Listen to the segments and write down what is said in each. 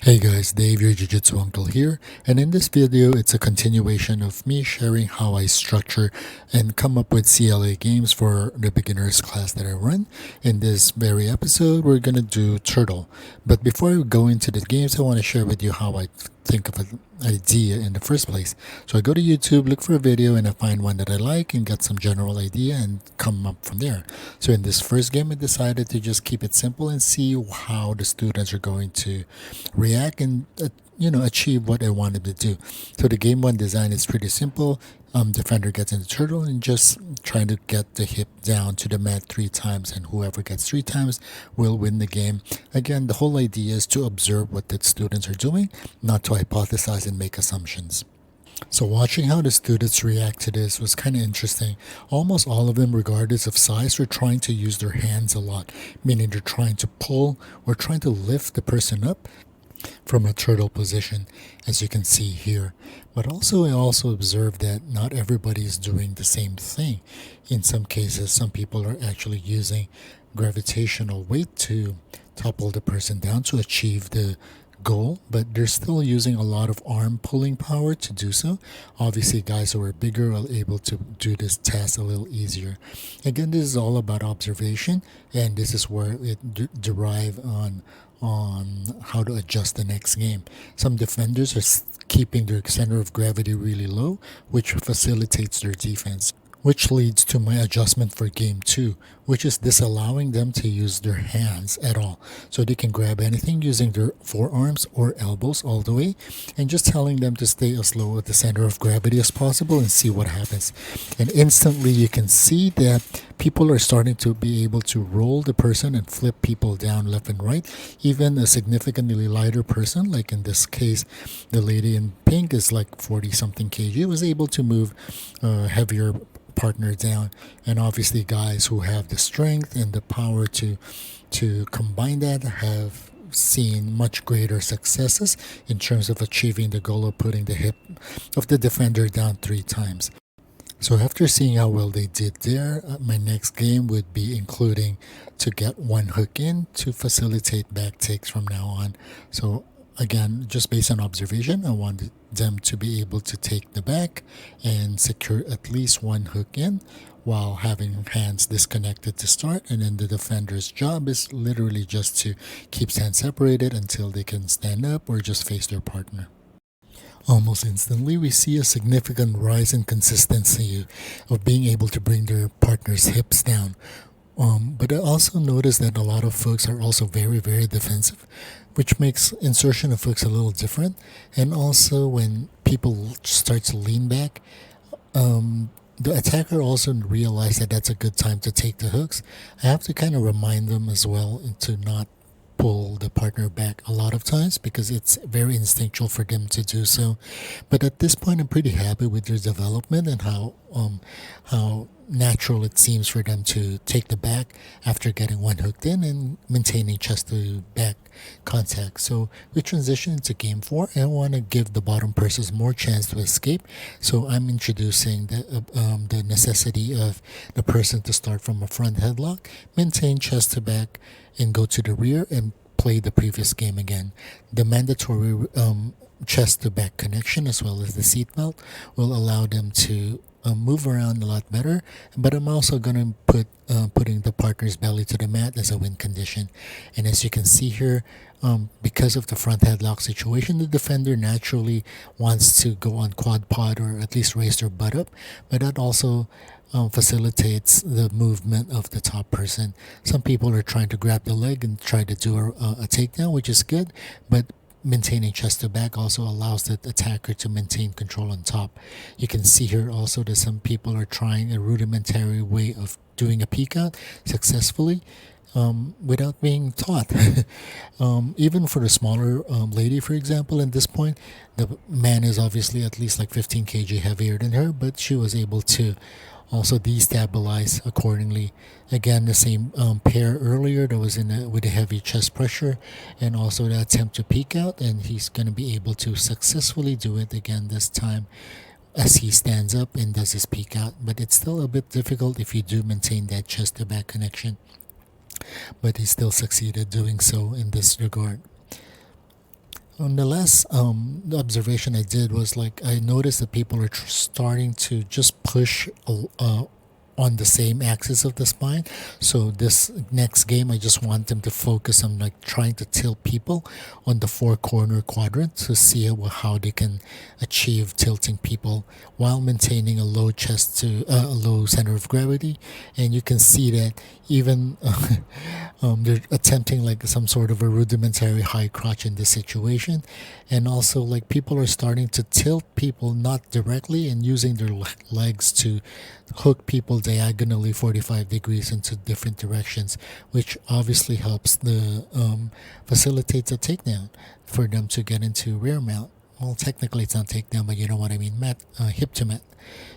Hey guys, Dave, your Jiu-Jitsu uncle here, and in this video it's a continuation of me sharing how I structure and come up with CLA games for the beginners class that I run. In this very episode we're gonna do Turtle, but before I go into the games I want to share with you how I think of an idea in the first place. So I go to YouTube, look for a video, and I find one that I like and get some general idea and come up from there. So in this first game I decided to just keep it simple and see how the students are going to react and achieve what I wanted to do. So the game one design is pretty simple. Defender gets in the turtle and just trying to get the hip down to the mat 3 times, and whoever gets 3 times will win the game. Again, the whole idea is to observe what the students are doing, not to hypothesize and make assumptions. So watching how the students react to this was kind of interesting. Almost all of them, regardless of size, are trying to use their hands a lot, meaning they're trying to pull or trying to lift the person up from a turtle position, as you can see here. But also I also observed that not everybody is doing the same thing. In some cases, some people are actually using gravitational weight to topple the person down to achieve the goal, but they're still using a lot of arm pulling power to do so. Obviously guys who are bigger are able to do this task a little easier. Again, this is all about observation, and this is where it derive on how to adjust the next game. Some defenders are keeping their center of gravity really low, which facilitates their defense, which leads to my adjustment for game 2, which is disallowing them to use their hands at all. So they can grab anything using their forearms or elbows all the way, and just telling them to stay as low at the center of gravity as possible and see what happens. And instantly you can see that people are starting to be able to roll the person and flip people down left and right. Even a significantly lighter person, like in this case the lady in pink is like 40 something kg, was able to move heavier partner down. And obviously guys who have the strength and the power to combine that have seen much greater successes in terms of achieving the goal of putting the hip of the defender down 3 times. So after seeing how well they did there, my next game would be including to get one hook in to facilitate back takes from now on. So again, just based on observation, I wanted them to be able to take the back and secure at least one hook in while having hands disconnected to start, and then the defender's job is literally just to keep hands separated until they can stand up or just face their partner. Almost instantly, we see a significant rise in consistency of being able to bring their partner's hips down. But I also noticed that a lot of folks are also very, very defensive, which makes insertion of hooks a little different. And also, when people start to lean back, the attacker also realizes that that's a good time to take the hooks. I have to kind of remind them as well to not pull the partner back a lot of times, because it's very instinctual for them to do so. But at this point I'm pretty happy with their development and how natural it seems for them to take the back after getting one hooked in and maintaining chest to back contact. So we transition into game 4, and I want to give the bottom persons more chance to escape. So I'm introducing the necessity of the person to start from a front headlock, maintain chest to back, and go to the rear and play the previous game again. The mandatory chest to back connection as well as the seatbelt will allow them to move around a lot better. But I'm also going to putting the partner's belly to the mat as a win condition. And as you can see here, because of the front headlock situation, the defender naturally wants to go on quad pod or at least raise their butt up, but that also facilitates the movement of the top person. Some people are trying to grab the leg and try to do a takedown, which is good, but maintaining chest to back also allows the attacker to maintain control on top. You can see here also that some people are trying a rudimentary way of doing a peek out successfully without being taught. Even for the smaller lady, for example, at this point, the man is obviously at least like 15 kg heavier than her, but she was able to also destabilize accordingly. Again, the same pair earlier that was with a heavy chest pressure, and also the attempt to peek out, and he's going to be able to successfully do it again this time as he stands up and does his peek out. But it's still a bit difficult if you do maintain that chest to back connection, but he still succeeded doing so in this regard. On the last observation I did was like I noticed that people are starting to just push on the same axis of the spine. So this next game, I just want them to focus on like trying to tilt people on the four corner quadrant to see how they can achieve tilting people while maintaining a low chest to a low center of gravity. And you can see that even they're attempting like some sort of a rudimentary high crotch in this situation. And also like people are starting to tilt people not directly and using their legs to hook people diagonally 45 degrees into different directions, which obviously helps the facilitates a takedown for them to get into rear mount. Well, technically it's not takedown, but you know what I mean, mat, hip to mat.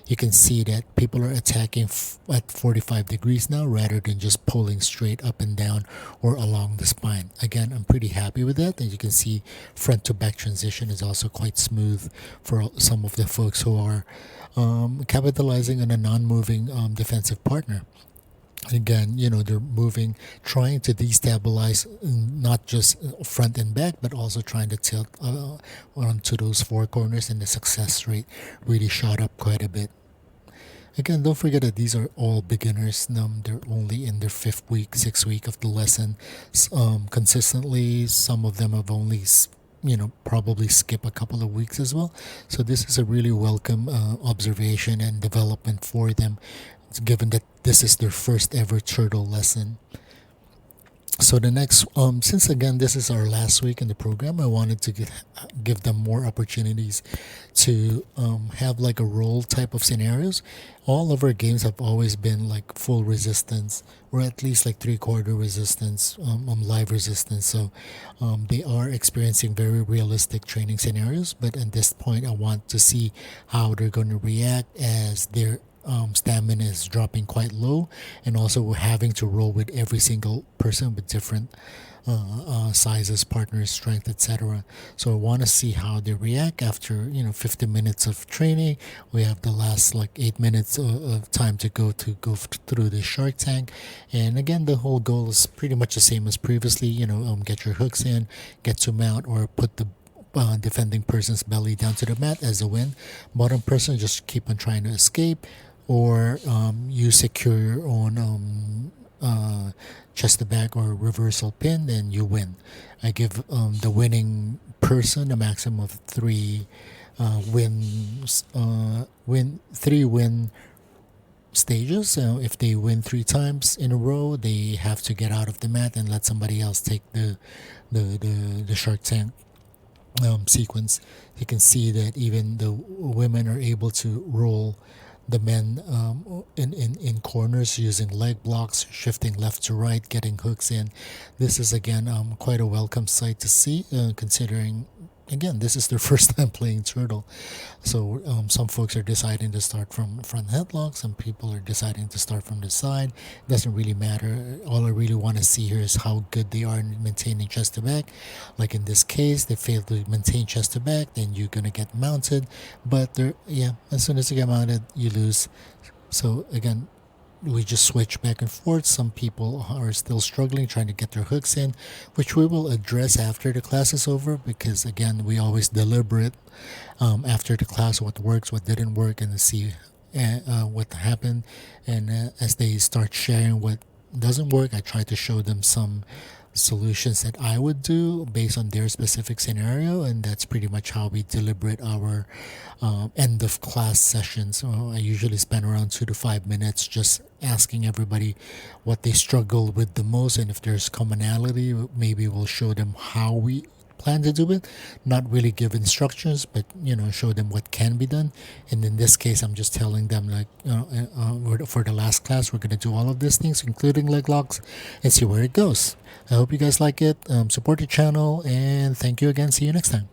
You can see that people are attacking at 45 degrees now rather than just pulling straight up and down or along the spine. Again, I'm pretty happy with that. And you can see front to back transition is also quite smooth for some of the folks who are capitalizing on a non-moving defensive partner. Again, you know, they're moving, trying to destabilize not just front and back, but also trying to tilt onto those four corners, and the success rate really shot up quite a bit. Again, don't forget that these are all beginners. They're only in their fifth week, sixth week of the lesson. Consistently, some of them have only, probably skip a couple of weeks as well. So this is a really welcome observation and development for them, given that this is their first ever turtle lesson. So the next, since again this is our last week in the program, I wanted to give them more opportunities to have like a roll type of scenarios. All of our games have always been like full resistance, or at least like three-quarter resistance, live resistance. So they are experiencing very realistic training scenarios. But at this point, I want to see how they're going to react as they're stamina is dropping quite low, and also we're having to roll with every single person with different sizes, partners, strength, etc. So I want to see how they react after 50 minutes of training. We have the last like 8 minutes of time to go through the shark tank, and again the whole goal is pretty much the same as previously. Get your hooks in, get to mount, or put the defending person's belly down to the mat as a win. Bottom person just keep on trying to escape, or you secure your own chest to back or reversal pin, and you win. I give the winning person a maximum of three win stages. So if they win three times in a row, they have to get out of the mat and let somebody else take the shark tank sequence. You can see that even the women are able to roll the men in corners using leg blocks, shifting left to right, getting hooks in. This is again quite a welcome sight to see, considering again this is their first time playing turtle. So some folks are deciding to start from front headlock, some people are deciding to start from the side. It doesn't really matter. All I really want to see here is how good they are in maintaining chest to back. Like in this case, they fail to maintain chest to back, then you're gonna get mounted. But as soon as you get mounted, you lose. So again, we just switch back and forth. Some people are still struggling trying to get their hooks in, which we will address after the class is over, because again we always deliberate after the class what works, what didn't work, and see what happened. And as they start sharing what doesn't work, I try to show them some solutions that I would do based on their specific scenario, and that's pretty much how we deliberate our end of class sessions. So I usually spend around 2 to 5 minutes just asking everybody what they struggle with the most, and if there's commonality, maybe we'll show them how we plan to do it. Not really give instructions, but show them what can be done. And in this case, I'm just telling them like for the last class we're going to do all of these things, including leg locks, and see where it goes. I hope you guys like it. Support the channel, and thank you again. See you next time.